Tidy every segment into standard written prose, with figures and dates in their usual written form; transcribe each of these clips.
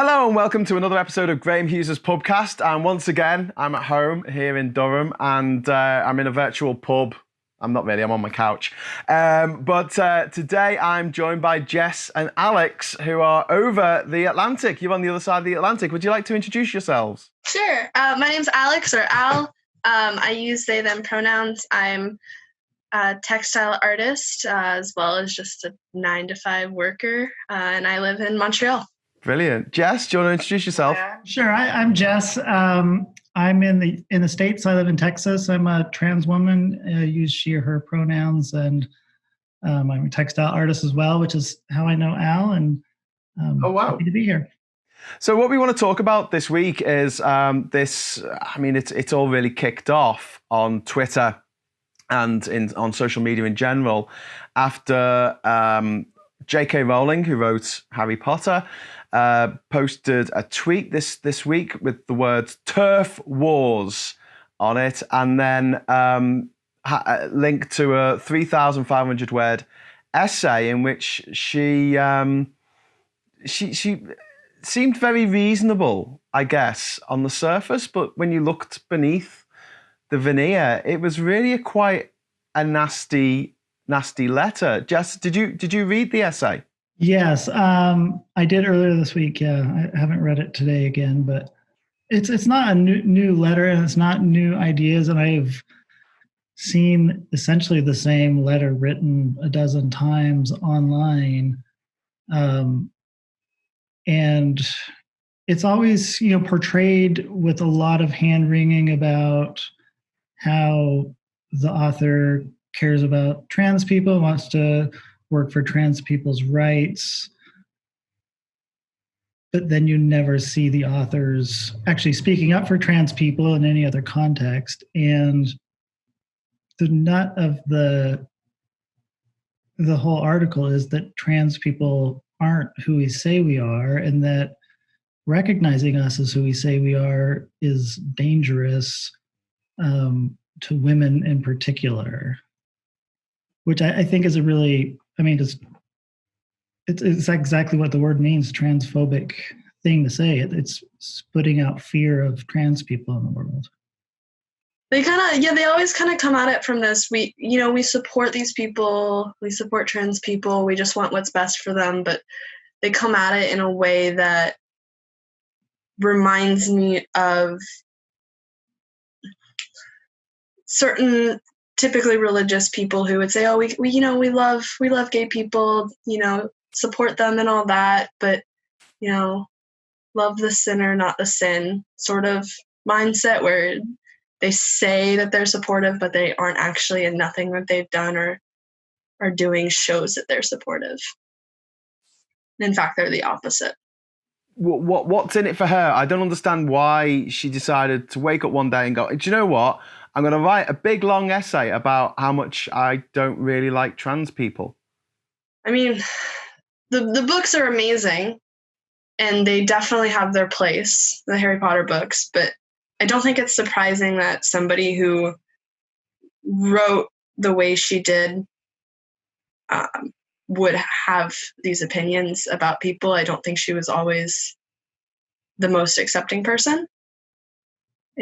Hello and welcome to another episode of Graham Hughes' Pubcast. And once again, I'm at home here in Durham and I'm in a virtual pub. I'm not really, I'm on my couch. But today I'm joined by Jess and Alex, who are over the Atlantic. You're on the other side of the Atlantic. Would you like to introduce yourselves? Sure. My name's Alex, or Al. I use they, them pronouns. I'm a textile artist, as well as just a 9-to-5 worker, and I live in Montreal. Brilliant. Jess, do you want to introduce yourself? Sure. I'm Jess. I'm in the States. I live in Texas. I'm a trans woman. I use she or her pronouns, and I'm a textile artist as well, which is how I know Al. And happy to be here. So what we want to talk about this week is this. I mean, it's all really kicked off on Twitter and on social media in general after JK Rowling, who wrote Harry Potter, posted a tweet this week with the words TERF wars on it, and then linked to a 3,500 word essay in which she seemed very reasonable, I guess, on the surface, but when you looked beneath the veneer, it was really quite a nasty letter. Jess, did you read the essay? Yes, I did earlier this week. Yeah, I haven't read it today again, but it's not a new letter, and it's not new ideas. And I've seen essentially the same letter written a dozen times online, and it's always portrayed with a lot of hand-wringing about how the author cares about trans people, wants to work for trans people's rights, but then you never see the authors actually speaking up for trans people in any other context. And the nut of the whole article is that trans people aren't who we say we are, and that recognizing us as who we say we are is dangerous to women in particular, which I think is a really, it's exactly what the word means, transphobic thing to say. It's putting out fear of trans people in the world. They always kind of come at it from this, we support these people, we support trans people, we just want what's best for them, but they come at it in a way that reminds me of certain typically religious people who would say, oh, we love gay people, support them and all that, but, love the sinner, not the sin sort of mindset, where they say that they're supportive, but they aren't actually, and nothing that they've done or are doing shows that they're supportive. In fact, they're the opposite. What's in it for her? I don't understand why she decided to wake up one day and go, do you know what? I'm going to write a big, long essay about how much I don't really like trans people. I mean, the books are amazing, and they definitely have their place, the Harry Potter books, but I don't think it's surprising that somebody who wrote the way she did would have these opinions about people. I don't think she was always the most accepting person.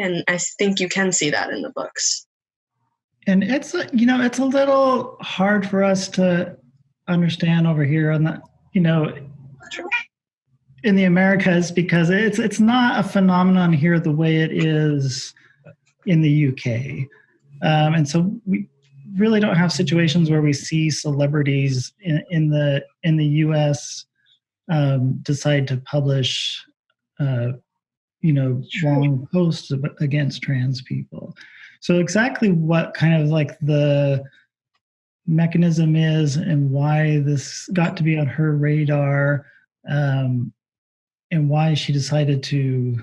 And I think you can see that in the books. And it's a little hard for us to understand over here on the, in the Americas, because it's not a phenomenon here the way it is in the UK. And so we really don't have situations where we see celebrities in the US decide to publish long posts against trans people. So exactly what kind of like the mechanism is and why this got to be on her radar, and why she decided to,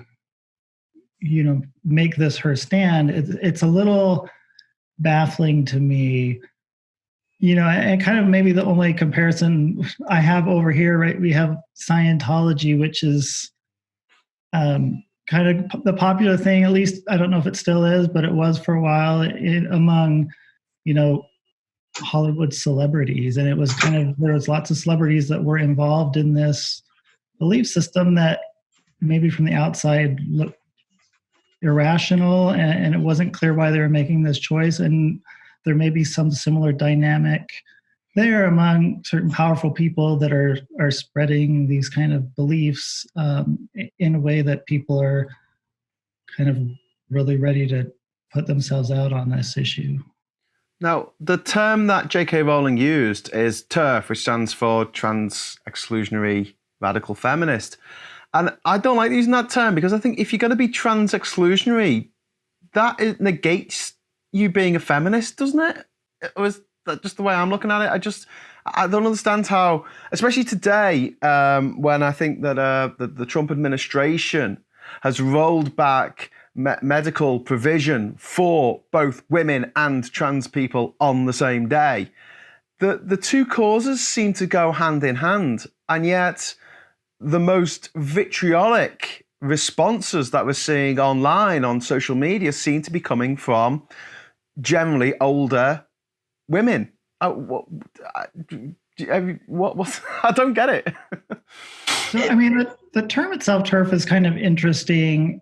make this her stand, it's a little baffling to me. And kind of maybe the only comparison I have over here, right? We have Scientology, which is kind of the popular thing, at least I don't know if it still is, but it was for a while among, Hollywood celebrities. And it was there was lots of celebrities that were involved in this belief system that maybe from the outside looked irrational, and it wasn't clear why they were making this choice. And there may be some similar dynamic there among certain powerful people that are spreading these kind of beliefs in a way that people are kind of really ready to put themselves out on this issue. Now, the term that JK Rowling used is TERF, which stands for trans exclusionary radical feminist. And I don't like using that term because I think if you're going to be trans exclusionary, that negates you being a feminist, doesn't it? Or is that just the way I'm looking at it? I don't understand how, especially today, when I think that the Trump administration has rolled back medical provision for both women and trans people on the same day. The two causes seem to go hand in hand, and yet the most vitriolic responses that we're seeing online on social media seem to be coming from generally older women. I don't get it. So, I mean, the term itself, TERF, is kind of interesting.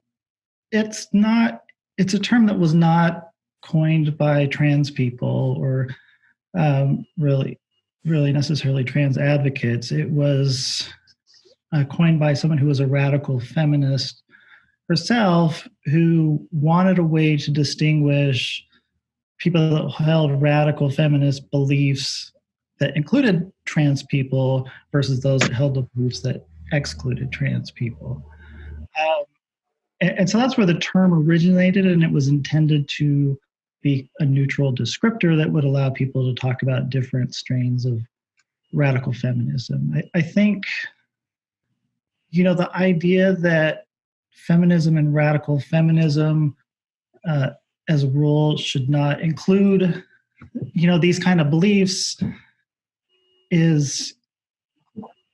It's a term that was not coined by trans people or really necessarily trans advocates. It was coined by someone who was a radical feminist herself, who wanted a way to distinguish people that held radical feminist beliefs that included trans people versus those that held the beliefs that excluded trans people. And so that's where the term originated, and it was intended to be a neutral descriptor that would allow people to talk about different strains of radical feminism. I think, the idea that feminism and radical feminism as a rule should not include, these kind of beliefs is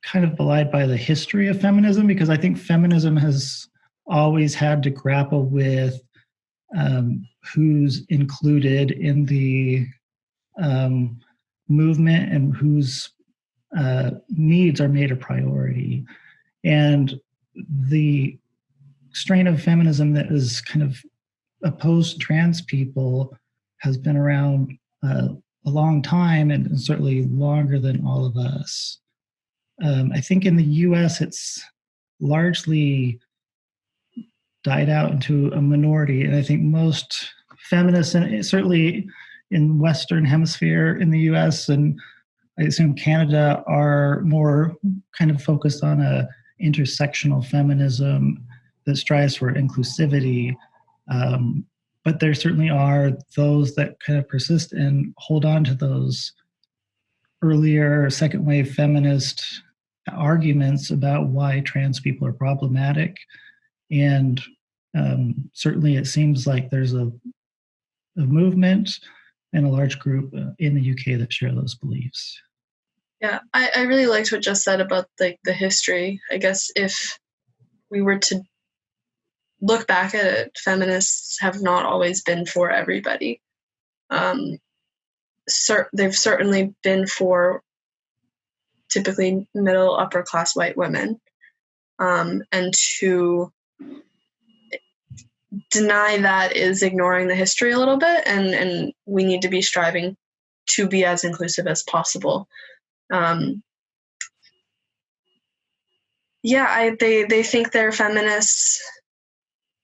kind of belied by the history of feminism, because I think feminism has always had to grapple with who's included in the movement and whose needs are made a priority. And the strain of feminism that is kind of opposed to trans people has been around a long time, and certainly longer than all of us. I think in the US, it's largely died out into a minority. And I think most feminists, and certainly in Western Hemisphere in the US, and I assume Canada, are more kind of focused on a intersectional feminism that strives for inclusivity. But there certainly are those that kind of persist and hold on to those earlier second wave feminist arguments about why trans people are problematic. And certainly it seems like there's a movement and a large group in the UK that share those beliefs. Yeah, I really liked what Jess said about the history. I guess if we were to look back at it, feminists have not always been for everybody. They've certainly been for typically middle, upper class white women. And to deny that is ignoring the history a little bit, and we need to be striving to be as inclusive as possible. They think they're feminists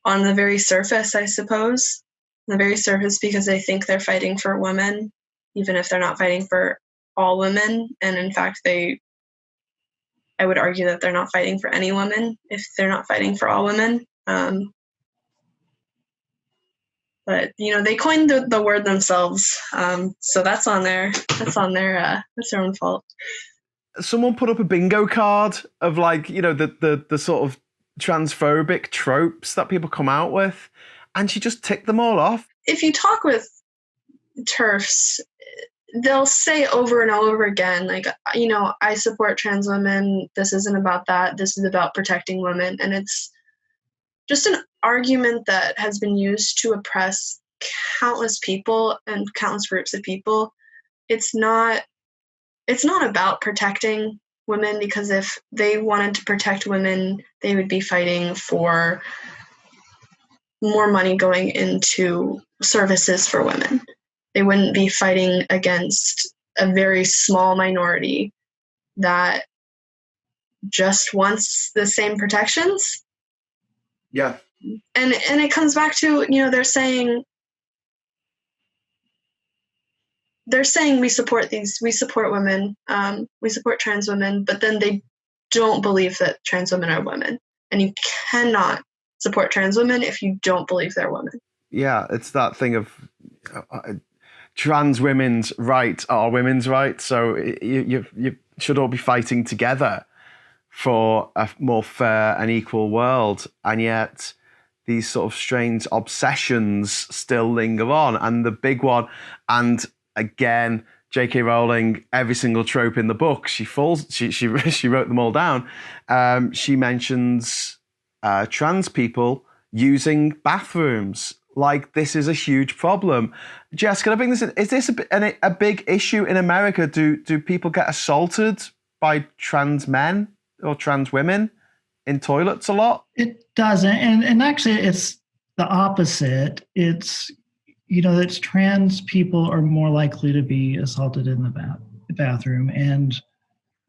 on the very surface, I suppose. On the very surface, because they think they're fighting for women, even if they're not fighting for all women. And in fact, I would argue that they're not fighting for any woman if they're not fighting for all women. But they coined the word themselves, so that's their own fault. Someone put up a bingo card of the sort of transphobic tropes that people come out with, and she just ticked them all off. If you talk with TERFs, they'll say over and over again, I support trans women. This isn't about that. This is about protecting women. And it's just an argument that has been used to oppress countless people and countless groups of people. It's not about protecting women, because if they wanted to protect women, they would be fighting for more money going into services for women. They wouldn't be fighting against a very small minority that just wants the same protections. Yeah. And it comes back to, they're saying we support women, we support trans women, but then they don't believe that trans women are women. And you cannot support trans women if you don't believe they're women. Yeah, it's that thing of trans women's rights are women's rights. So you should all be fighting together for a more fair and equal world. And yet these sort of strange obsessions still linger on. And the big one, and again, JK Rowling, every single trope in the book, she wrote them all down. She mentions trans people using bathrooms. Like, this is a huge problem. Jess, can I bring this in? Is this a big issue in America? Do people get assaulted by trans men or trans women in toilets a lot? It doesn't. And actually, it's the opposite. It's, it's trans people are more likely to be assaulted in the bathroom. And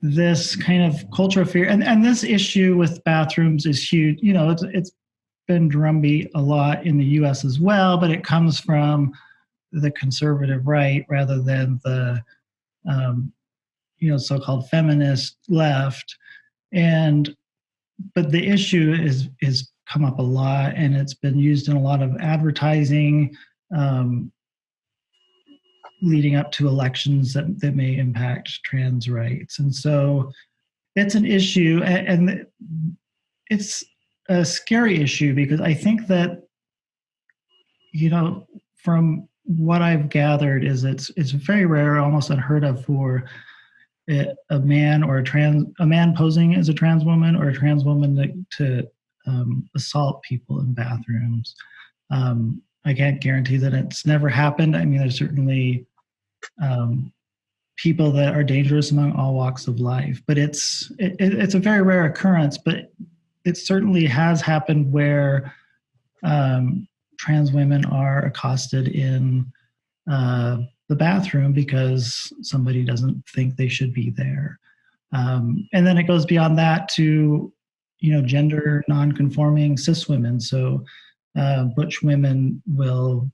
this kind of culture of fear, and this issue with bathrooms is huge. It's been drumbeat a lot in the U.S. as well, but it comes from the conservative right rather than the, so-called feminist left. But the issue is come up a lot, and it's been used in a lot of advertising leading up to elections that may impact trans rights. And so it's an issue, and it's a scary issue because I think that, from what I've gathered is it's very rare, almost unheard of for a man posing as a trans woman or a trans woman to assault people in bathrooms. I can't guarantee that it's never happened. I mean, there's certainly people that are dangerous among all walks of life, but it's a very rare occurrence. But it certainly has happened where trans women are accosted in the bathroom because somebody doesn't think they should be there. And then it goes beyond that to, gender non-conforming cis women. So butch women will,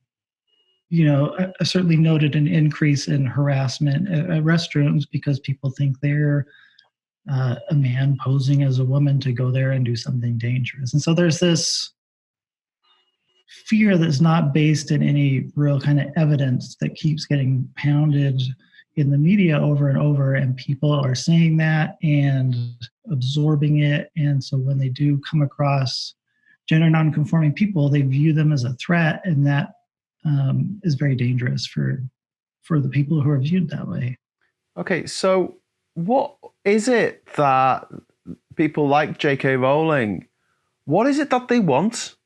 certainly noted an increase in harassment at restrooms because people think they're a man posing as a woman to go there and do something dangerous. And so there's this fear that's not based in any real kind of evidence that keeps getting pounded in the media over and over, and people are saying that and absorbing it. And so when they do come across gender nonconforming people, they view them as a threat, and that is very dangerous for the people who are viewed that way. Okay, so what is it that people like JK Rowling, what is it that they want?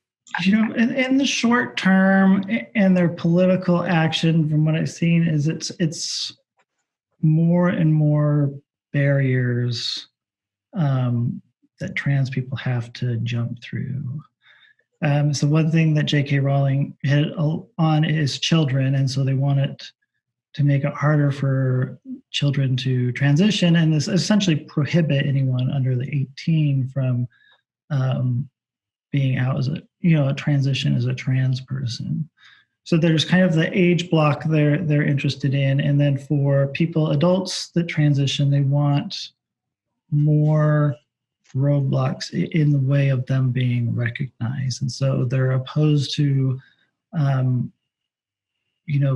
In the short term, and their political action, from what I've seen, is it's more and more barriers that trans people have to jump through. So one thing that JK Rowling hit on is children, and so they wanted to make it harder for children to transition, and this essentially prohibit anyone under the 18 from being out as a transition as a trans person. So there's kind of the age block they're interested in, and then for adults that transition, they want more roadblocks in the way of them being recognized. And so they're opposed to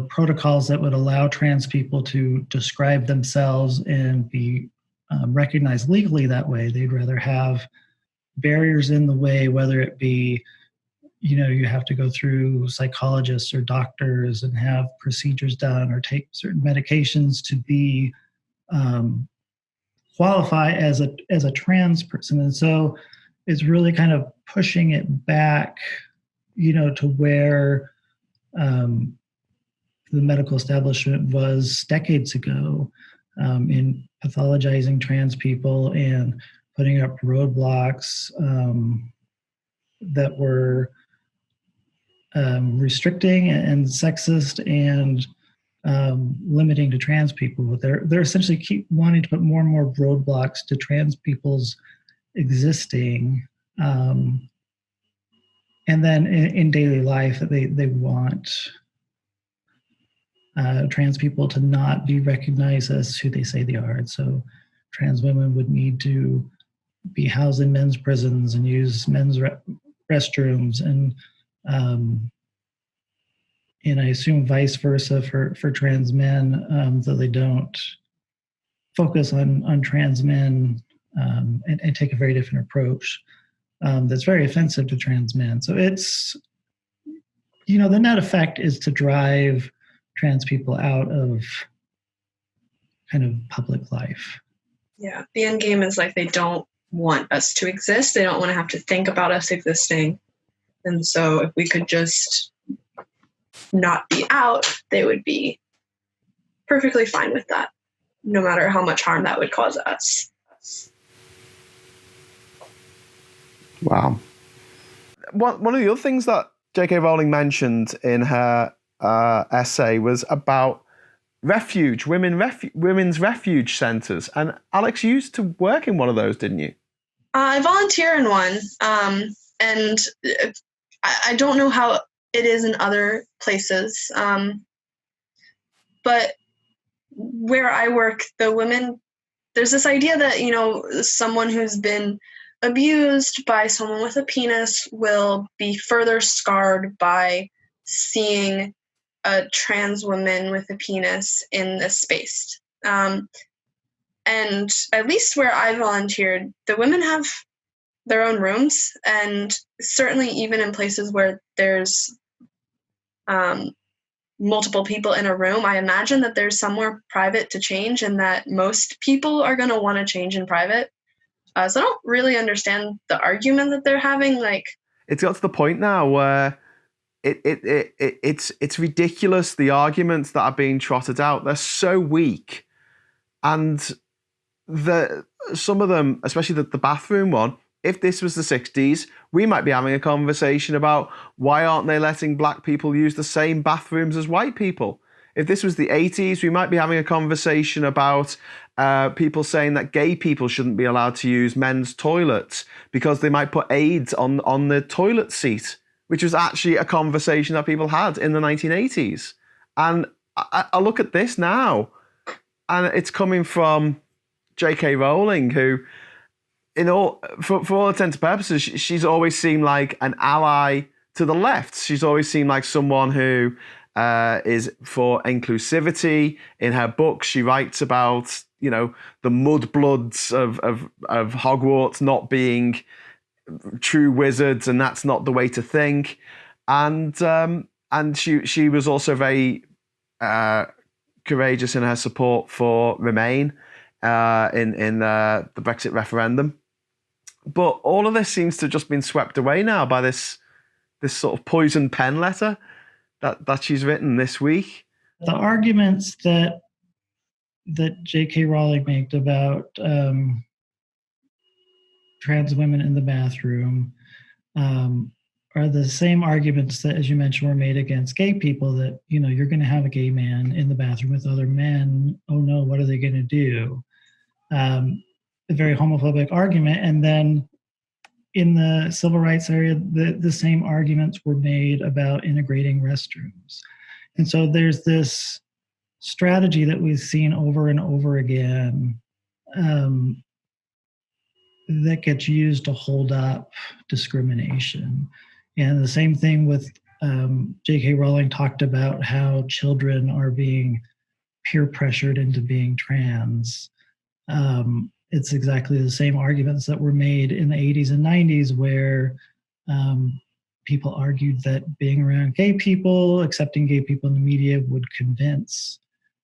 protocols that would allow trans people to describe themselves and be recognized legally that way. They'd rather have barriers in the way, whether it be you have to go through psychologists or doctors and have procedures done or take certain medications to be qualify as a trans person. And so it's really kind of pushing it back, to where the medical establishment was decades ago. in pathologizing trans people and putting up roadblocks that were restricting and sexist and limiting to trans people. But they're essentially keep wanting to put more and more roadblocks to trans people's existing. And then in daily life, they want trans people to not be recognized as who they say they are. And so trans women would need to be housed in men's prisons and use men's restrooms, and I assume vice versa for trans men, though they don't focus on trans men and take a very different approach that's very offensive to trans men. So it's, the net effect is to drive trans people out of kind of public life. Yeah, the end game is like they don't want us to exist. They don't want to have to think about us existing. And so if we could just not be out, they would be perfectly fine with that, no matter how much harm that would cause us. Wow. One of the other things that JK Rowling mentioned in her essay was about women's refuge centres. And Alex, you used to work in one of those, didn't you? I volunteer in one, and I don't know how it is in other places, but where I work, the women, there's this idea that, someone who's been abused by someone with a penis will be further scarred by seeing a trans woman with a penis in this space. And at least where I volunteered, the women have their own rooms, and certainly even in places where there's multiple people in a room, I imagine that there's somewhere private to change, and that most people are going to want to change in private. So I don't really understand the argument that they're having. Like, it's got to the point now where it's ridiculous. The arguments that are being trotted out, they're so weak, and some of them, especially the bathroom one. If this was the 60s, we might be having a conversation about why aren't they letting black people use the same bathrooms as white people. If this was the 80s, we might be having a conversation about people saying that gay people shouldn't be allowed to use men's toilets because they might put AIDS on the toilet seat, which was actually a conversation that people had in the 1980s. And I look at this now, and it's coming from JK Rowling, who, for all intents and purposes, she's always seemed like an ally to the left. She's always seemed like someone who is for inclusivity. In her books, she writes about, the mudbloods of Hogwarts not being true wizards, and that's not the way to think. And she was also very courageous in her support for Remain in the Brexit referendum. But all of this seems to have just been swept away now by this sort of poison pen letter that she's written this week. The arguments that J.K. Rowling made about trans women in the bathroom are the same arguments that, as you mentioned, were made against gay people, that, you're going to have a gay man in the bathroom with other men. Oh no, what are they going to do? A very homophobic argument. And then in the civil rights area, the same arguments were made about integrating restrooms. And so there's this strategy that we've seen over and over again that gets used to hold up discrimination. And the same thing with J.K. Rowling talked about how children are being peer pressured into being trans. It's exactly the same arguments that were made in the 80s and 90s, where people argued that being around gay people, accepting gay people in the media, would convince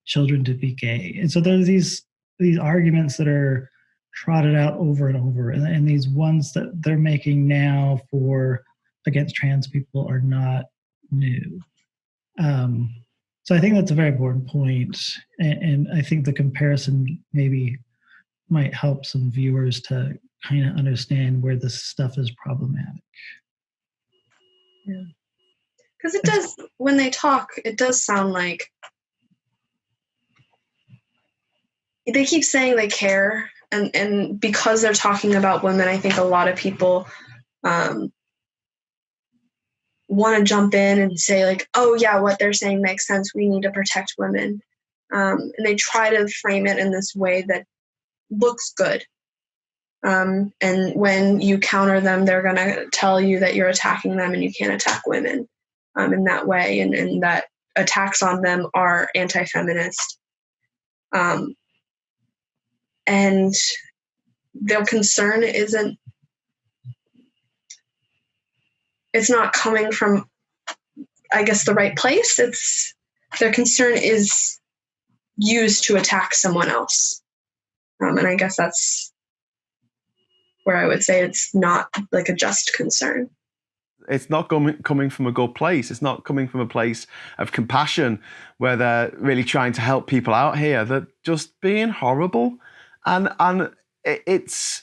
children to be gay. And so there's these arguments that are trotted out over and over, and these ones that they're making now against trans people are not new. So I think that's a very important point, and I think the comparison maybe might help some viewers to kind of understand where this stuff is problematic. Yeah. Because it does, when they talk, it does sound like they keep saying they care, and because they're talking about women, I think a lot of people want to jump in and say like, oh yeah, what they're saying makes sense. We need to protect women. And they try to frame it in this way that looks good. And when you counter them, they're going to tell you that you're attacking them and you can't attack women in that way. And that attacks on them are anti-feminist. And their concern it's not coming from, I guess, the right place. Their concern is used to attack someone else. And I guess that's where I would say it's not like a just concern. It's not coming from a good place. It's not coming from a place of compassion where they're really trying to help people out here. They're just being horrible. And it's...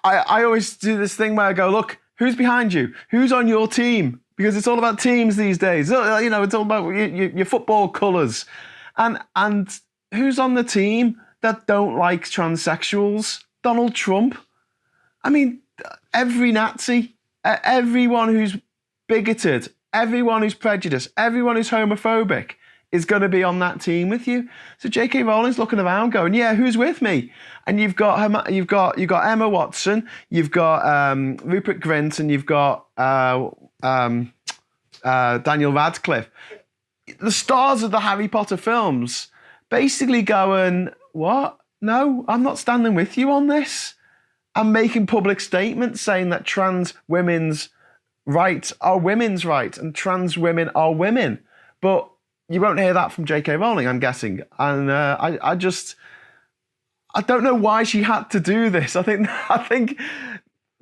I always do this thing where I go, look, who's behind you? Who's on your team? Because it's all about teams these days. You know, it's all about your football colours. And who's on the team that don't like transsexuals? Donald Trump. I mean, every Nazi, everyone who's bigoted, everyone who's prejudiced, everyone who's homophobic is going to be on that team with you. So JK Rowling's looking around going, yeah, who's with me? And you've got Emma Watson, you've got Rupert Grint, and you've got Daniel Radcliffe. The stars of the Harry Potter films basically going, what? No, I'm not standing with you on this. I'm making public statements saying that trans women's rights are women's rights and trans women are women. But you won't hear that from JK Rowling, I'm guessing. And I don't know why she had to do this. I think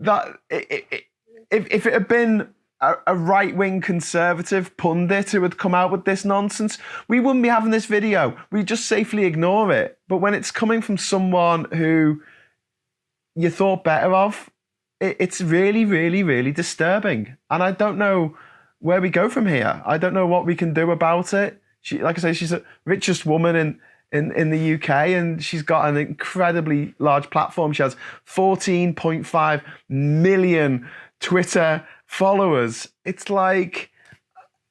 that if it had been a right-wing conservative pundit who had come out with this nonsense, we wouldn't be having this video. We'd just safely ignore it. But when it's coming from someone who you thought better of, it's really, really, really disturbing. And I don't know where we go from here. I don't know what we can do about it. Like I say, she's the richest woman in the UK, and she's got an incredibly large platform. She has 14.5 million Twitter followers. It's like,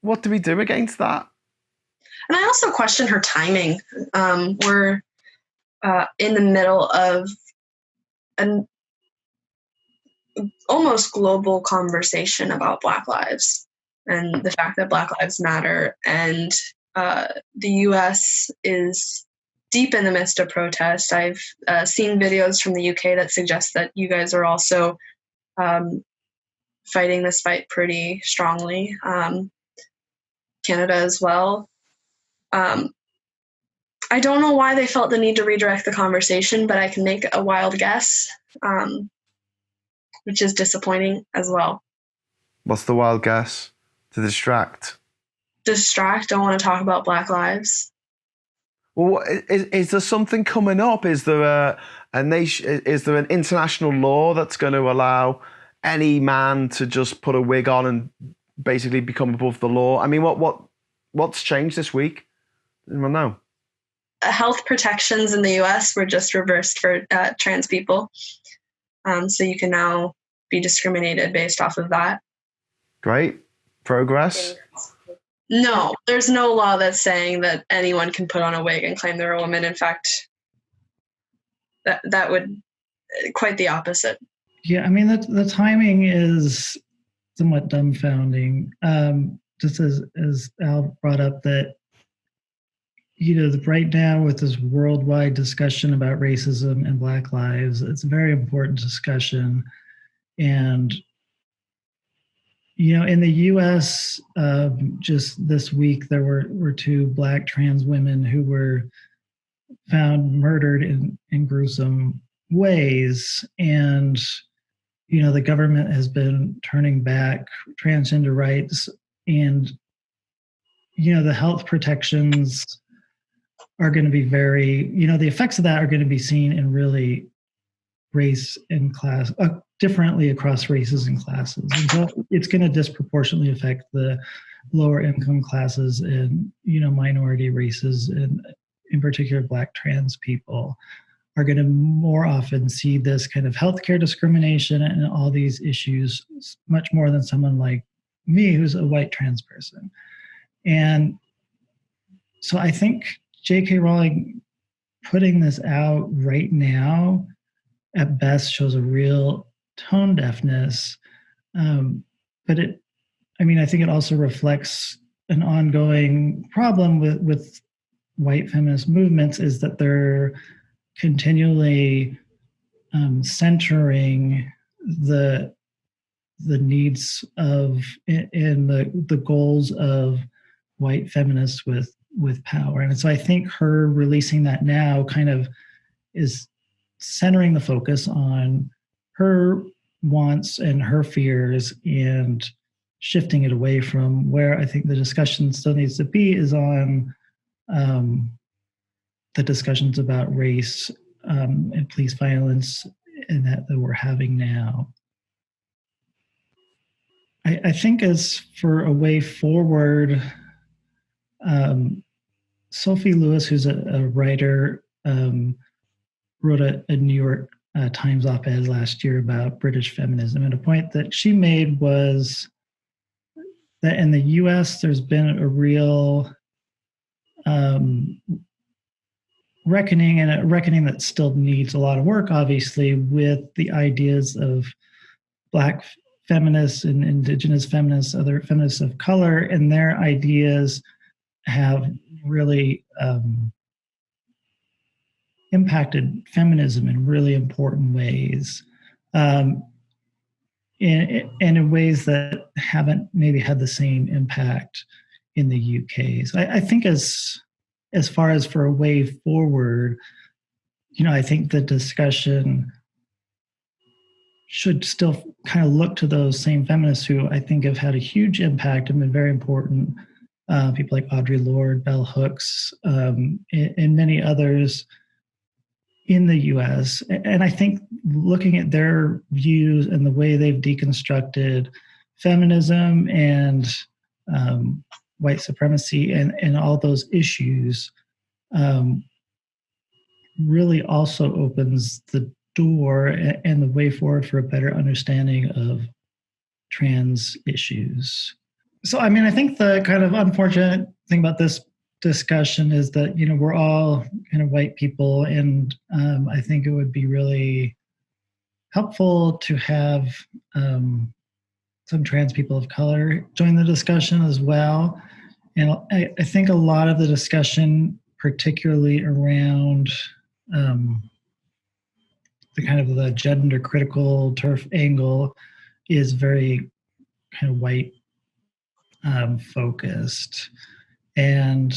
what do we do against that? And I also question her timing. We're in the middle of an almost global conversation about Black lives and the fact that Black lives matter. And the US is deep in the midst of protest. I've seen videos from the UK that suggest that you guys are also fighting this fight pretty strongly. Canada as well. I don't know why they felt the need to redirect the conversation, but I can make a wild guess, which is disappointing as well. What's the wild guess? To distract? Don't want to talk about Black lives. Well, is there something coming up? Is there is there an international law that's going to allow any man to just put a wig on and basically become above the law? I mean, what's changed this week? Anyone know? Health protections in the US were just reversed for trans people. So you can now be discriminated based off of that. Great. Progress? No, there's no law that's saying that anyone can put on a wig and claim they're a woman. In fact, that would quite the opposite. Yeah, I mean, the timing is somewhat dumbfounding. Just as Al brought up that, you know, right now with this worldwide discussion about racism and Black lives, it's a very important discussion. And, you know, in the US, just this week, there were two Black trans women who were found murdered in gruesome ways. And, you know, the government has been turning back transgender rights. And, the health protections are going to be very, the effects of that are going to be seen in really race and class differently across races and classes. And so it's going to disproportionately affect the lower income classes and, minority races, and in particular, Black trans people are going to more often see this kind of healthcare discrimination and all these issues much more than someone like me, who's a white trans person. And so I think JK Rowling putting this out right now at best shows a real tone deafness. But I think it also reflects an ongoing problem with white feminist movements, is that they're continually centering the needs of and the goals of white feminists with power. And so I think her releasing that now kind of is centering the focus on her wants and her fears and shifting it away from where I think the discussion still needs to be, is on the discussions about race and police violence and that we're having now. I think as for a way forward, Sophie Lewis, who's a writer, wrote a New York Times op-ed last year about British feminism. And a point that she made was that in the US, there's been a real reckoning, and a reckoning that still needs a lot of work, obviously, with the ideas of Black feminists and Indigenous feminists, other feminists of color, and their ideas have really impacted feminism in really important ways, and in ways that haven't maybe had the same impact in the UK. So I think as far as for a way forward, I think the discussion should still kind of look to those same feminists who I think have had a huge impact and been very important. People like Audre Lorde, Bell Hooks, and many others in the US. And I think looking at their views and the way they've deconstructed feminism and white supremacy and all those issues really also opens the door and the way forward for a better understanding of trans issues. So, I think the kind of unfortunate thing about this discussion is that, we're all kind of white people, and I think it would be really helpful to have some trans people of color join the discussion as well. And I think a lot of the discussion, particularly around the kind of the gender critical TERF angle, is very kind of white focused. And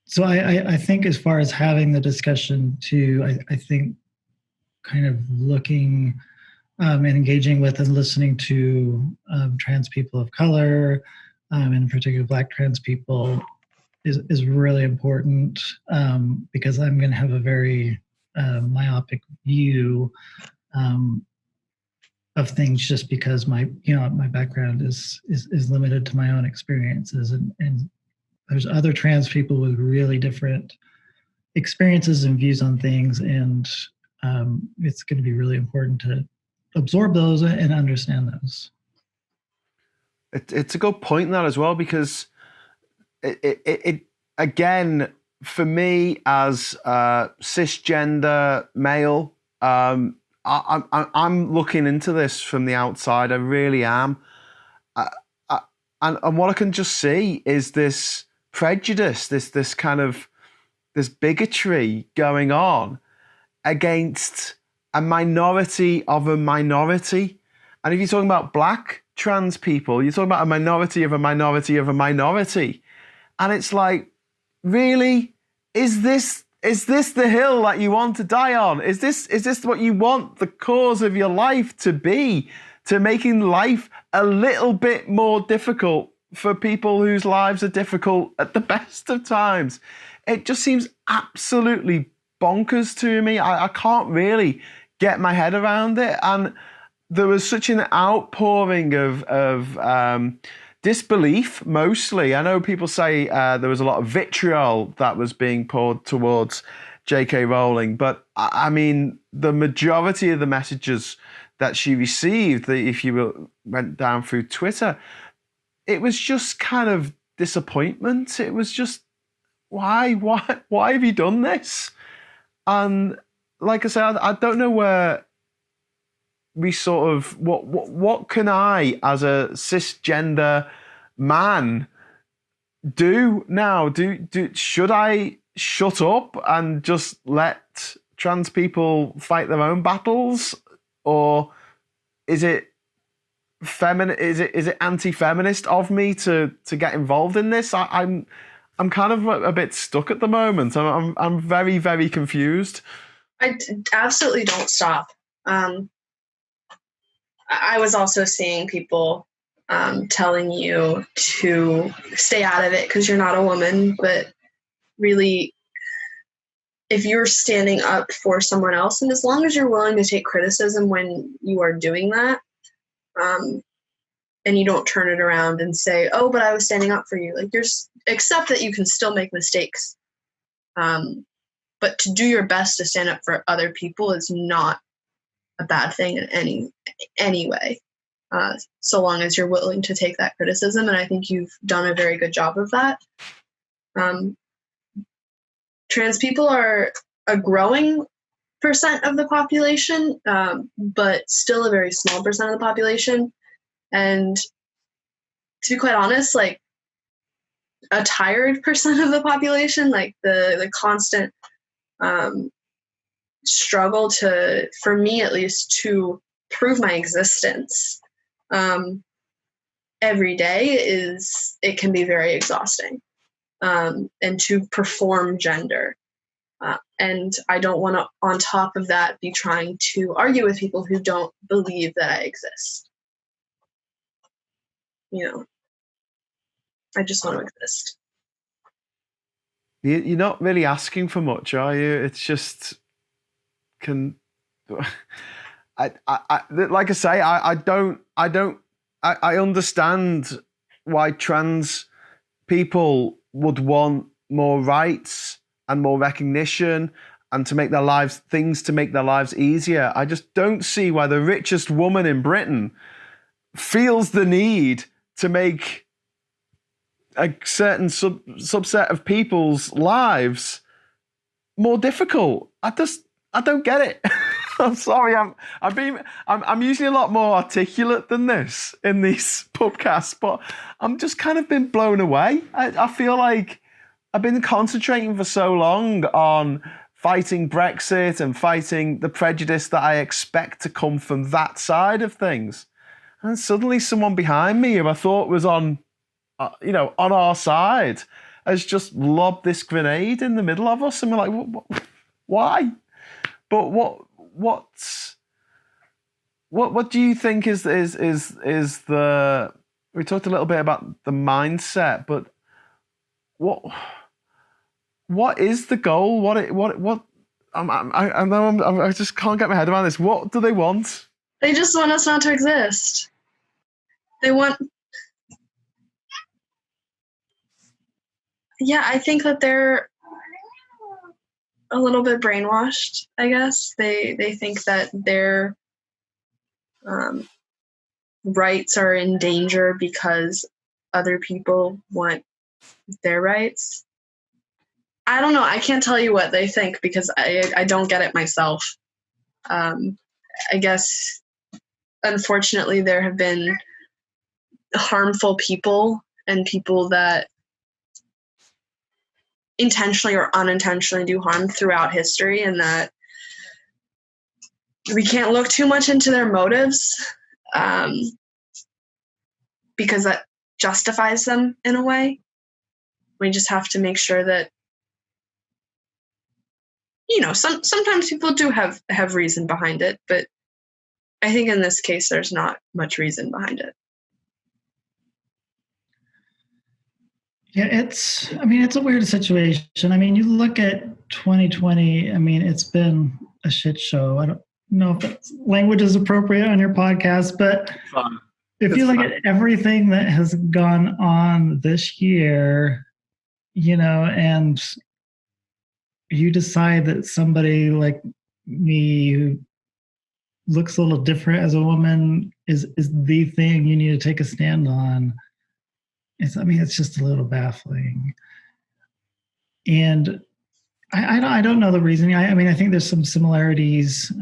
so I think as far as having the discussion too, I think kind of looking and engaging with and listening to trans people of color, and in particular Black trans people, is really important, because I'm going to have a very myopic view of things just because my background is limited to my own experiences, and there's other trans people with really different experiences and views on things, and it's going to be really important to absorb those and understand those. It's a good point, that as well, because it again, for me as a cisgender male, I'm looking into this from the outside. I really am, and what I can just see is this prejudice, this kind of this bigotry going on against a minority of a minority. And if you're talking about Black trans people, you're talking about a minority of a minority of a minority. And it's like, really? Is this the hill that you want to die on? Is this what you want the cause of your life to be? To making life a little bit more difficult for people whose lives are difficult at the best of times. It just seems absolutely bonkers to me. I can't really get my head around it. And there was such an outpouring of disbelief, mostly. I know people say there was a lot of vitriol that was being poured towards JK Rowling, but I mean, the majority of the messages that she received, if you went down through Twitter, it was just kind of disappointment. It was just, why have you done this? And like I said, I don't know where we sort of, what can I, as a cisgender man, do now? Should I shut up and just let trans people fight their own battles, or is it Is it anti-feminist of me to get involved in this? I'm kind of a bit stuck at the moment. I'm very, very confused. I absolutely don't stop. I was also seeing people telling you to stay out of it because you're not a woman, but really, if you're standing up for someone else, and as long as you're willing to take criticism when you are doing that, and you don't turn it around and say, oh, but I was standing up for you. Like, accept that you can still make mistakes. But to do your best to stand up for other people is not a bad thing in any way, so long as you're willing to take that criticism. And I think you've done a very good job of that. Trans people are a growing percent of the population, but still a very small percent of the population. And to be quite honest, like, a tired percent of the population, like the constant struggle for me at least, to prove my existence every day it can be very exhausting, and to perform gender. And I don't want to, on top of that, be trying to argue with people who don't believe that I exist. I just want to exist. You're not really asking for much, are you? It's just like I say, I understand why trans people would want more rights and more recognition and to make their lives easier. I just don't see why the richest woman in Britain feels the need to make a certain subset of people's lives more difficult. I don't get it. I'm sorry. I'm usually a lot more articulate than this in these podcasts, but I'm just kind of been blown away. I feel like I've been concentrating for so long on fighting Brexit and fighting the prejudice that I expect to come from that side of things. And suddenly someone behind me who I thought was on our side has just lobbed this grenade in the middle of us. And we're like, why? But what do you think is the, we talked a little bit about the mindset, but what is the goal? I just can't get my head around this. What do they want? They just want us not to exist. I think that they're a little bit brainwashed, I guess. They think that their rights are in danger because other people want their rights. I don't know. I can't tell you what they think because I don't get it myself. I guess, unfortunately, there have been harmful people and people that intentionally or unintentionally do harm throughout history, and that we can't look too much into their motives because that justifies them in a way. We just have to make sure that, sometimes people do have reason behind it, but I think in this case there's not much reason behind it. Yeah, it's a weird situation. I mean, you look at 2020, I mean, it's been a shit show. I don't know if that language is appropriate on your podcast, but Fine. if you look at everything that has gone on this year, and you decide that somebody like me who looks a little different as a woman is the thing you need to take a stand on. It's just a little baffling. And I don't know the reasoning. I think there's some similarities.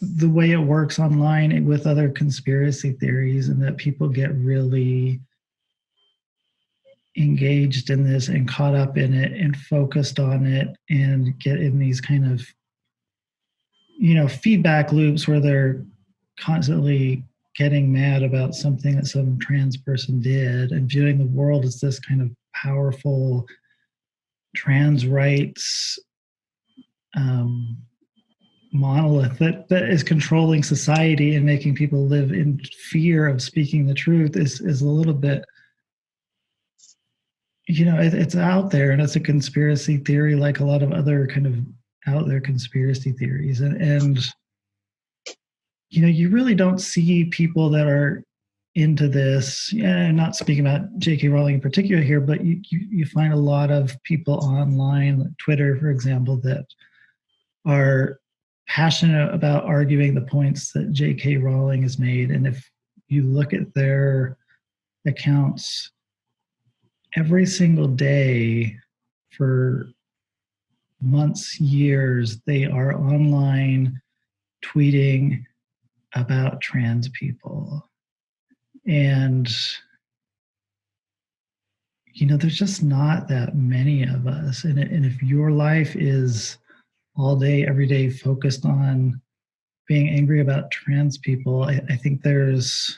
The way it works online with other conspiracy theories, and that people get really engaged in this and caught up in it and focused on it and get in these kind of feedback loops where they're constantly getting mad about something that some trans person did and viewing the world as this kind of powerful trans rights monolith that is controlling society and making people live in fear of speaking the truth is a little bit, it's out there, and it's a conspiracy theory like a lot of other kind of out there conspiracy theories. And you really don't see people that are into this. Yeah, I'm not speaking about JK Rowling in particular here, but you find a lot of people online, like Twitter, for example, that are passionate about arguing the points that JK Rowling has made. And if you look at their accounts every single day for months, years, they are online tweeting about trans people. And there's just not that many of us. And if your life is all day, every day focused on being angry about trans people, I think there's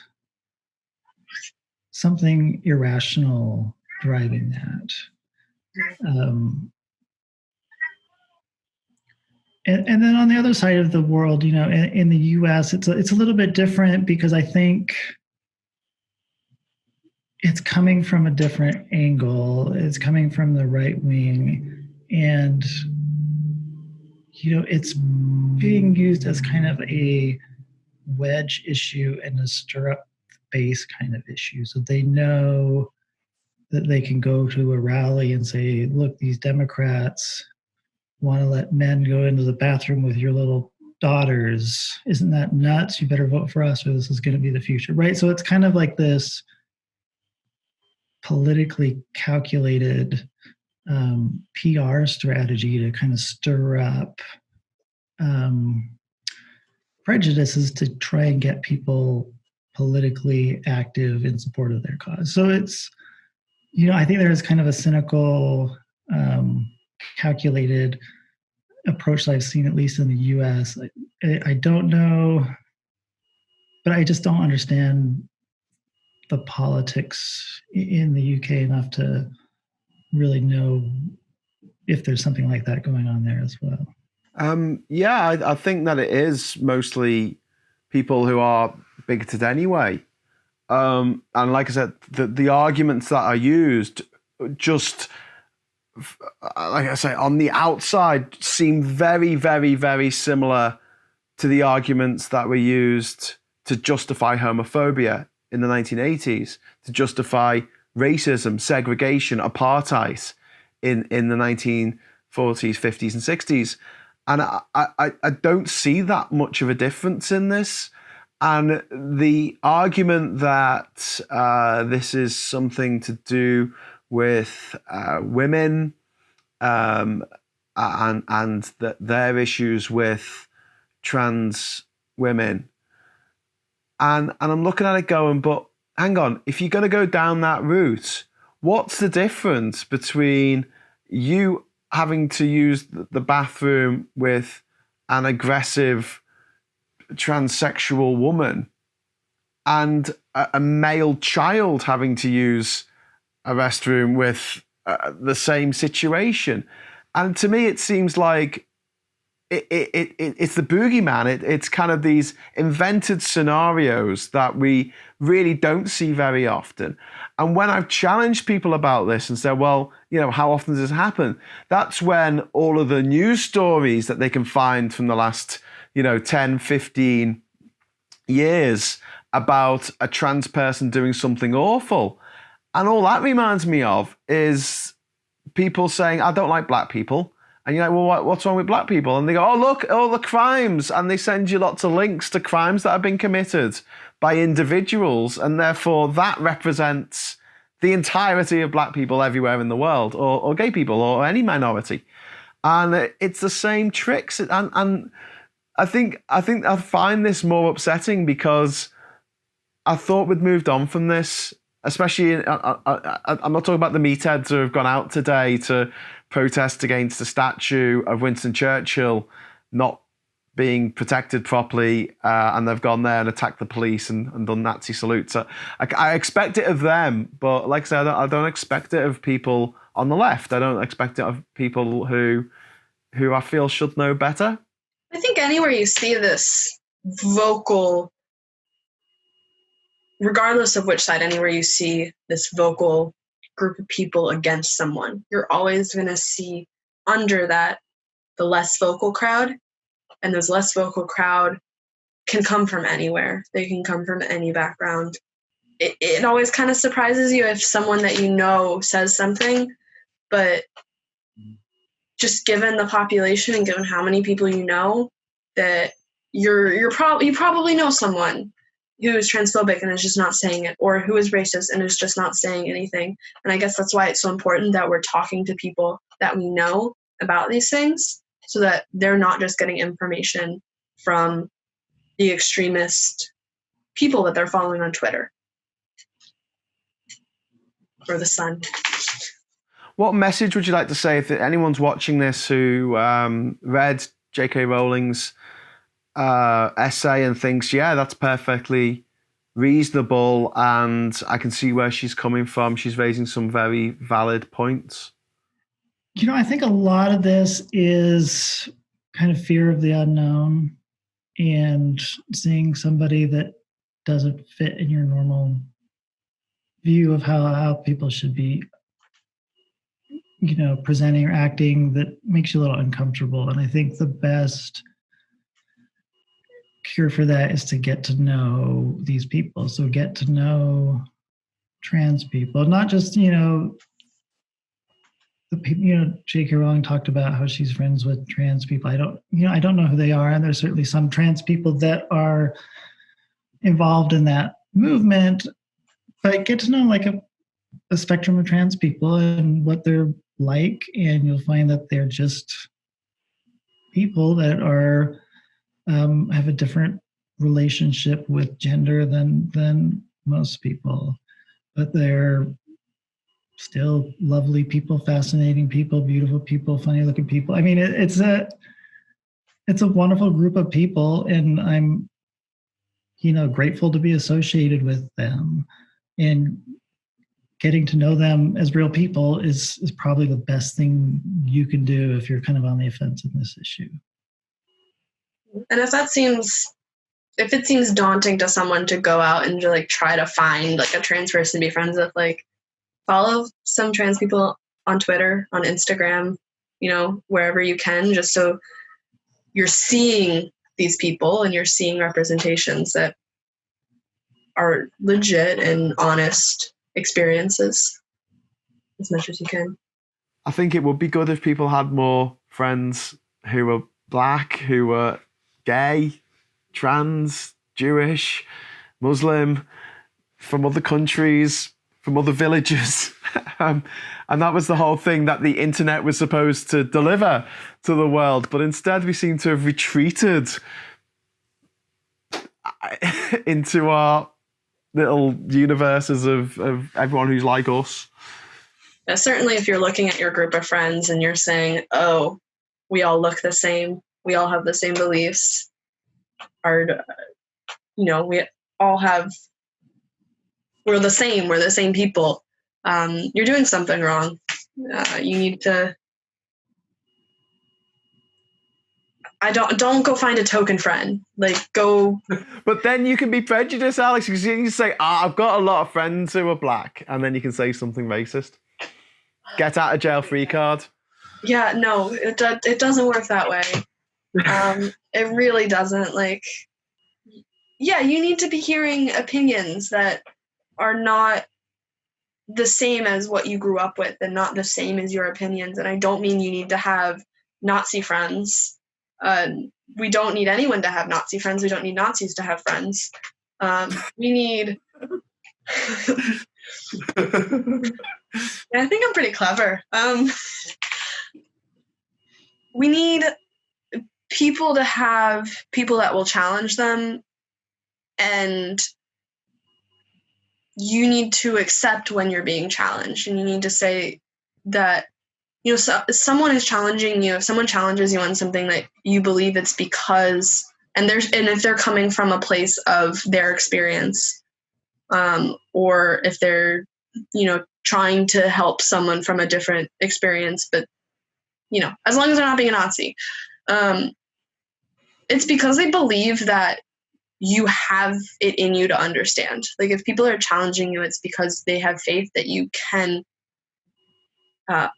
something irrational driving that. And then on the other side of the world, in the U.S., it's a little bit different, because I think it's coming from a different angle. It's coming from the right wing, and it's being used as kind of a wedge issue and a stir up base kind of issue. So they know that they can go to a rally and say, look, these Democrats want to let men go into the bathroom with your little daughters. Isn't that nuts? You better vote for us, or this is going to be the future, right? So it's kind of like this politically calculated PR strategy to kind of stir up prejudices to try and get people politically active in support of their cause. So it's, I think there's kind of a cynical, calculated approach that I've seen, at least in the US. I don't know, but I just don't understand the politics in the UK enough to really know if there's something like that going on there as well. I think that it is mostly people who are bigoted anyway. And like I said, the arguments that are used just, like I say, on the outside seem very, very, very similar to the arguments that were used to justify homophobia in the 1980s, to justify racism, segregation, apartheid in the 1940s, 50s, and 60s. And I don't see that much of a difference in this. And the argument that this is something to do with women and that their issues with trans women. And I'm looking at it going, but hang on, if you're going to go down that route, what's the difference between you having to use the bathroom with an aggressive transsexual woman and a male child having to use a restroom with the same situation? And to me, it seems like it's the boogeyman. It's kind of these invented scenarios that we really don't see very often. And when I've challenged people about this and said, well, how often does this happen? That's when all of the news stories that they can find from the last, 10, 15 years about a trans person doing something awful. And all that reminds me of is people saying, I don't like black people. And you're like, well, what's wrong with black people? And they go, oh, look, all the crimes. And they send you lots of links to crimes that have been committed by individuals. And therefore, that represents the entirety of black people everywhere in the world, or gay people, or any minority. And it's the same tricks. And I think I find this more upsetting because I thought we'd moved on from this. Especially, I'm not talking about the meatheads who have gone out today to protest against the statue of Winston Churchill not being protected properly, and they've gone there and attacked the police and done Nazi salutes. So I expect it of them, but like I said, I don't expect it of people on the left. I don't expect it of people who I feel should know better. I think anywhere you see this vocal, regardless of which side, anywhere you see this vocal group of people against someone, you're always going to see under that the less vocal crowd. And those less vocal crowd can come from anywhere. They can come from any background. It always kind of surprises you if someone that says something, but just given the population and given how many people that you probably know someone who is transphobic and is just not saying it, or who is racist and is just not saying anything. And I guess that's why it's so important that we're talking to people that we know about these things, so that they're not just getting information from the extremist people that they're following on Twitter or the Sun. What message would you like to say if anyone's watching this who read JK Rowling's essay and thinks, yeah, that's perfectly reasonable and I can see where she's coming from. She's raising some very valid points. I think a lot of this is kind of fear of the unknown and seeing somebody that doesn't fit in your normal view of how people should be, presenting or acting, that makes you a little uncomfortable. And I think the best cure for that is to get to know these people. So get to know trans people, not just, the people, JK Rowling talked about how she's friends with trans people. I don't know who they are. And there's certainly some trans people that are involved in that movement, but get to know like a spectrum of trans people and what they're like. And you'll find that they're just people that are, have a different relationship with gender than most people, but they're still lovely people, fascinating people, beautiful people, funny looking people. I mean, it's a wonderful group of people, and I'm, grateful to be associated with them, and getting to know them as real people is probably the best thing you can do if you're kind of on the offense in this issue. And if it seems daunting to someone to go out and to try to find a trans person to be friends with, follow some trans people on Twitter, on Instagram, wherever you can, just so you're seeing these people and you're seeing representations that are legit and honest experiences as much as you can. I think it would be good if people had more friends who were black, who were gay, trans, Jewish, Muslim, from other countries, from other villages. And that was the whole thing that the internet was supposed to deliver to the world. But instead, we seem to have retreated into our little universes of everyone who's like us. Yeah, certainly if you're looking at your group of friends and you're saying, oh, we all look the same, we all have the same beliefs, we all we're the same people, you're doing something wrong. You need to, don't go find a token friend. Like, go. But then you can be prejudiced, Alex, because you can say, I've got a lot of friends who are black, and then you can say something racist. Get out of jail free card. Yeah, no, it doesn't work that way. It really doesn't. Like, yeah, you need to be hearing opinions that are not the same as what you grew up with and not the same as your opinions. And I don't mean you need to have Nazi friends. We don't need anyone to have Nazi friends. We don't need Nazis to have friends. We need... I think I'm pretty clever. We need people to have people that will challenge them, and you need to accept when you're being challenged, and you need to say that, someone is challenging you. If someone challenges you on something that you believe, it's because, and if they're coming from a place of their experience, or if they're, trying to help someone from a different experience, but, as long as they're not being a Nazi, it's because they believe that you have it in you to understand. Like, if people are challenging you, it's because they have faith that you can have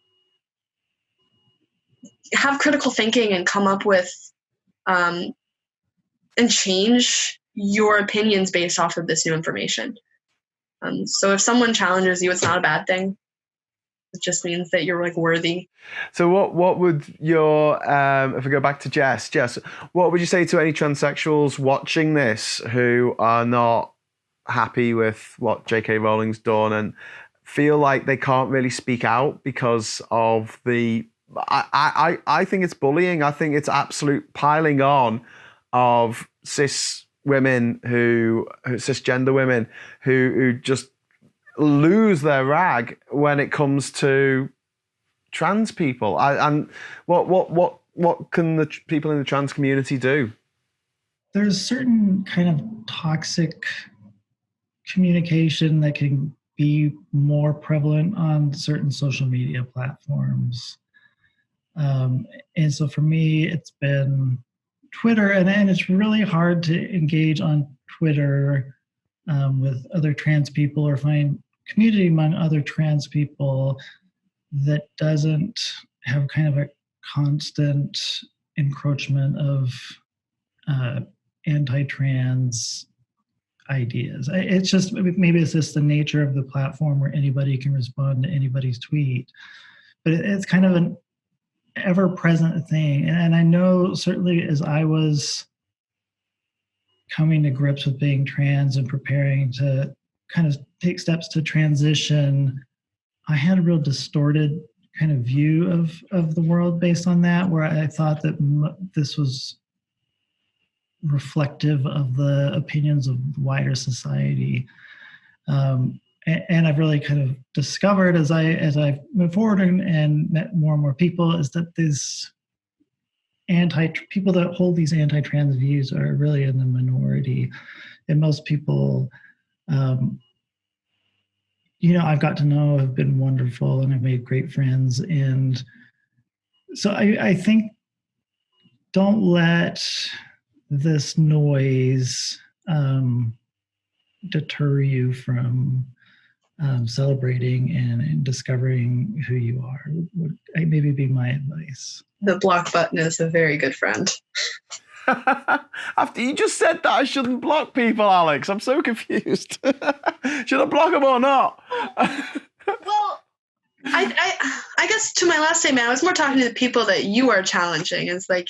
critical thinking and come up with and change your opinions based off of this new information. So if someone challenges you, it's not a bad thing. It just means that you're like worthy. So what would your, if we go back to Jess, what would you say to any transsexuals watching this who are not happy with what JK Rowling's done and feel like they can't really speak out because of I think it's bullying. I think it's absolute piling on of cisgender women who just lose their rag when it comes to trans people. And what can the people in the trans community do? There's certain kind of toxic communication that can be more prevalent on certain social media platforms. And so for me, it's been Twitter, and it's really hard to engage on Twitter with other trans people or find community among other trans people that doesn't have kind of a constant encroachment of anti-trans ideas. It's just, maybe it's just the nature of the platform where anybody can respond to anybody's tweet, but it's kind of an ever-present thing. And I know certainly as I was coming to grips with being trans and preparing to kind of take steps to transition, I had a real distorted kind of view of the world based on that, where I thought that this was reflective of the opinions of the wider society. And I've really kind of discovered as I've moved forward and met more and more people, is that these people that hold these anti-trans views are really in the minority. And most people, I've got to know have been wonderful, and I've made great friends. And so I think don't let this noise deter you from celebrating and discovering who you are, would maybe be my advice. The block button is a very good friend. After you just said that I shouldn't block people, Alex, I'm so confused. Should I block them or not? Well, I guess to my last statement, I was more talking to the people that you are challenging. It's like,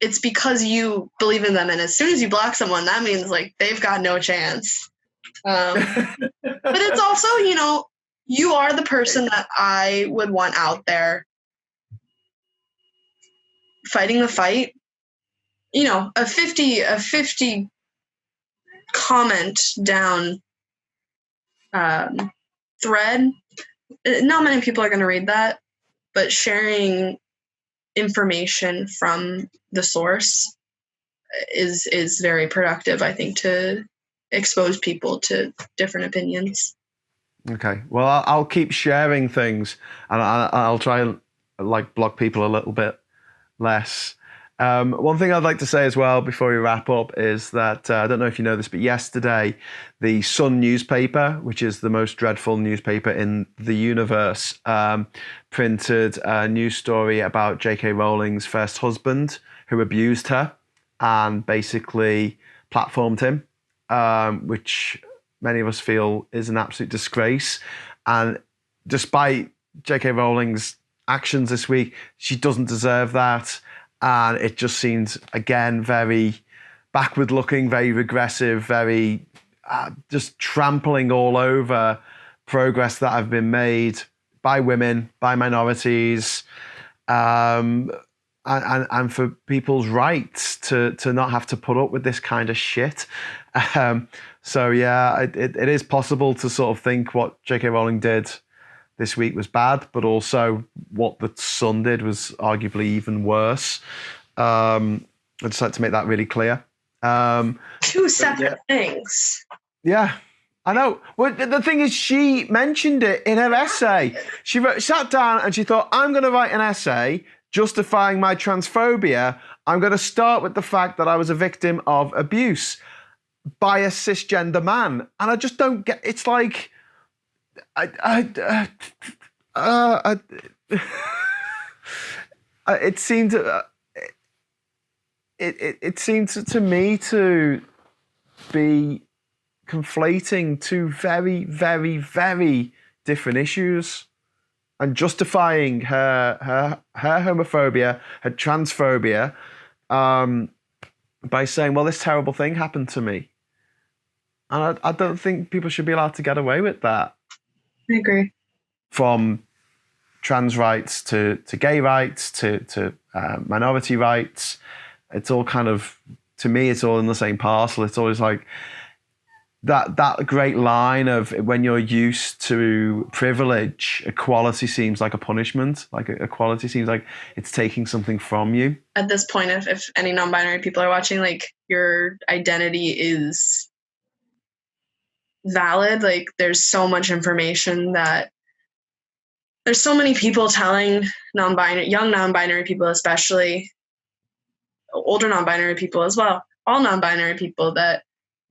it's because you believe in them, and as soon as you block someone, that means like they've got no chance. But it's also, you are the person that I would want out there fighting the fight. A 50 comment down thread, not many people are going to read that, but sharing information from the source is very productive, I think, to expose people to different opinions. Okay, well, I'll keep sharing things, and I'll try and block people a little bit less. One thing I'd like to say as well before we wrap up is that I don't know if you know this, but yesterday the Sun newspaper, which is the most dreadful newspaper in the universe, printed a news story about JK Rowling's first husband who abused her and basically platformed him, which many of us feel is an absolute disgrace. And despite JK Rowling's actions this week, she doesn't deserve that. And it just seems, again, very backward looking, very regressive, very just trampling all over progress that have been made by women, by minorities, and for people's rights to not have to put up with this kind of shit. So yeah, it is possible to sort of think what JK Rowling did this week was bad, but also what the Sun did was arguably even worse. I'd just like to make that really clear. Two separate things. Yeah, I know. Well, the thing is, she mentioned it in her essay. She sat down and she thought, I'm going to write an essay justifying my transphobia. I'm going to start with the fact that I was a victim of abuse by a cisgender man. And I just don't get, it's like, it seemed it seemed to me to be conflating two very, very, very different issues and justifying her homophobia, her transphobia, by saying, well, this terrible thing happened to me. And I don't think people should be allowed to get away with that. I agree. From trans rights to gay rights to minority rights, it's all kind of, to me, it's all in the same parcel. It's always like that great line of, when you're used to privilege, equality seems like a punishment. Like equality seems like it's taking something from you. At this point, if any non-binary people are watching, like, your identity is valid. Like, there's so much information that there's so many people telling young non-binary people, especially older non-binary people as well, all non-binary people, that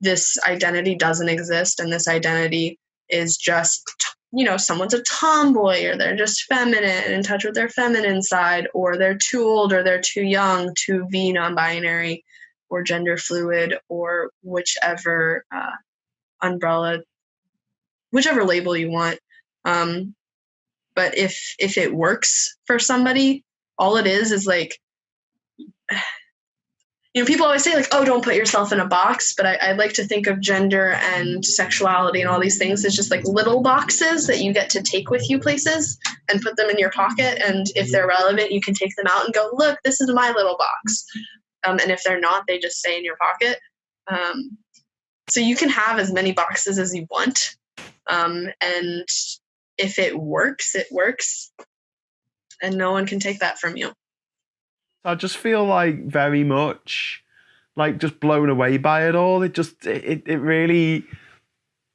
this identity doesn't exist, and this identity is just, someone's a tomboy, or they're just feminine and in touch with their feminine side, or they're too old or they're too young to be non-binary or gender fluid, or whichever umbrella, whichever label you want. But if it works for somebody, all it is like, people always say, like, oh, don't put yourself in a box. But I like to think of gender and sexuality and all these things as just like little boxes that you get to take with you places and put them in your pocket. And if they're relevant, you can take them out and go, look, this is my little box. And if they're not, they just stay in your pocket. So you can have as many boxes as you want. And if it works, it works. And no one can take that from you. I just feel like very much like just blown away by it all. It just, it really,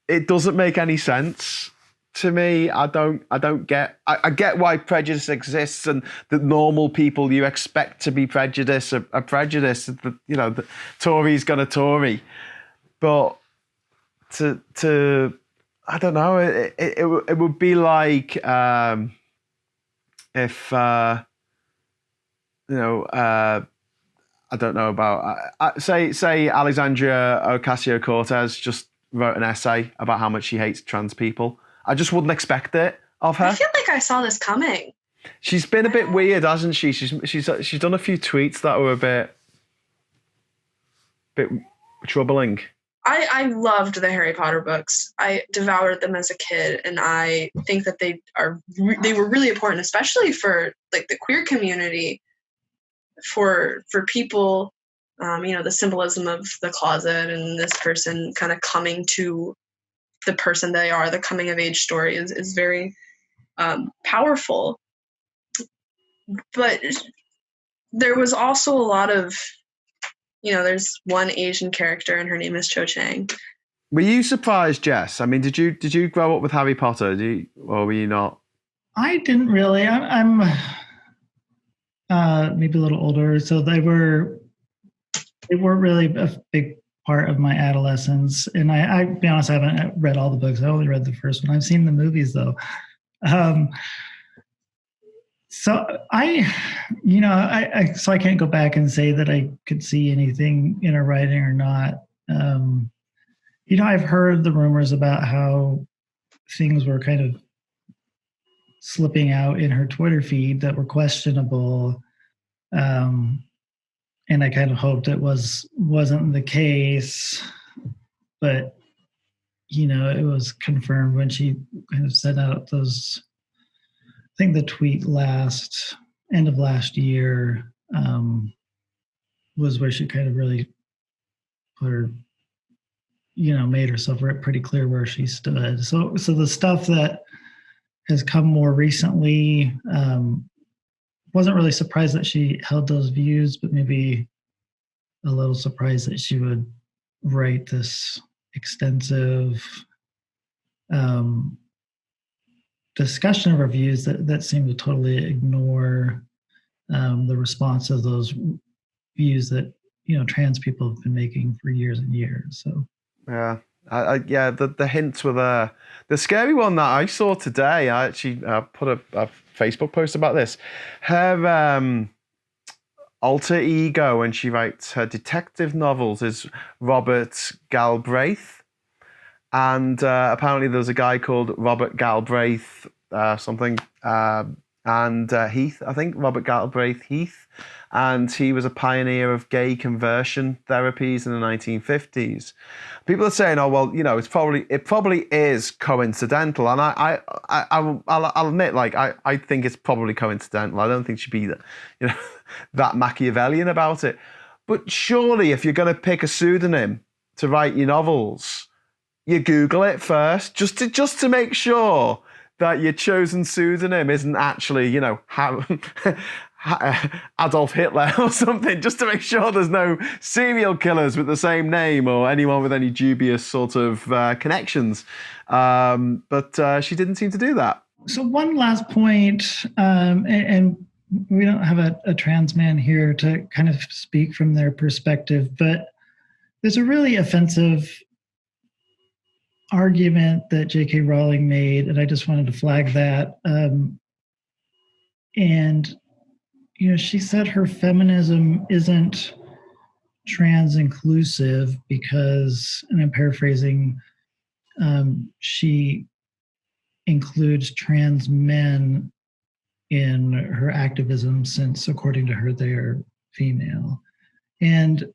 it doesn't make any sense to me. I get why prejudice exists, and the normal people you expect to be prejudiced are prejudiced. The Tory's gonna Tory. But to I don't know, it would be like if I don't know about say Alexandria Ocasio-Cortez just wrote an essay about how much she hates trans people. I just wouldn't expect it of her. I feel like I saw this coming. She's been a bit weird, hasn't she? She's done a few tweets that were a bit troubling. I loved the Harry Potter books. I devoured them as a kid, and I think that they were really important, especially for like the queer community, for people, the symbolism of the closet and this person kind of coming to the person they are. The coming of age story is very powerful. But there was also a lot of, there's one Asian character and her name is Cho Chang. Were you surprised, Jess? I mean, did you grow up with Harry Potter? Or were you not? I didn't really. I'm maybe a little older. So they weren't really a big part of my adolescence. And I be honest, I haven't read all the books. I only read the first one. I've seen the movies though. So so I can't go back and say that I could see anything in her writing or not. I've heard the rumors about how things were kind of slipping out in her Twitter feed that were questionable. And I kind of hoped it wasn't the case, but it was confirmed when she kind of sent out those. I think the tweet end of last year was where she kind of really put her, made herself pretty clear where she stood. So the stuff that has come more recently, wasn't really surprised that she held those views, but maybe a little surprised that she would write this extensive discussion of her views that seemed to totally ignore the response of those views that trans people have been making for years and years. So yeah. The hints were there. The scary one that I saw today, I actually put a Facebook post about this. Her alter ego when she writes her detective novels is Robert Galbraith. And apparently there's a guy called Robert Galbraith and Heath, I think, Robert Galbraith Heath. And he was a pioneer of gay conversion therapies in the 1950s. People are saying, oh, well, it probably is coincidental. And I'll admit, I think it's probably coincidental. I don't think she'd be that Machiavellian about it. But surely if you're going to pick a pseudonym to write your novels, you Google it first, just to make sure that your chosen pseudonym isn't actually, Adolf Hitler or something, just to make sure there's no serial killers with the same name or anyone with any dubious sort of connections. But she didn't seem to do that. So one last point, and we don't have a trans man here to kind of speak from their perspective, but there's a really offensive argument that JK Rowling made, and I just wanted to flag that. And she said her feminism isn't trans inclusive because, and I'm paraphrasing, she includes trans men in her activism since, according to her, they're female. And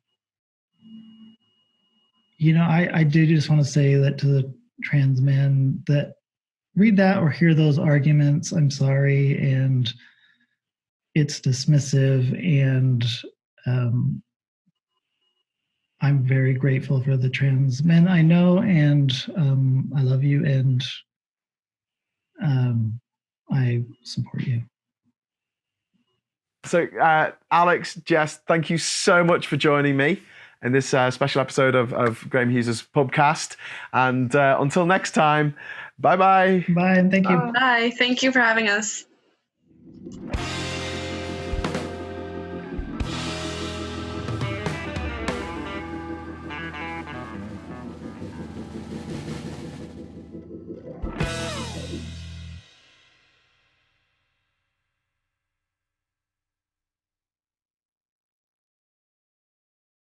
I do just want to say that to the trans men that read that or hear those arguments, I'm sorry, and it's dismissive, and I'm very grateful for the trans men I know, and I love you, and I support you. So, Alex, Jess, thank you so much for joining me in this special episode of Graham Hughes' Pubcast. And until next time, bye-bye. Bye, and thank you. Bye. Thank you for having us.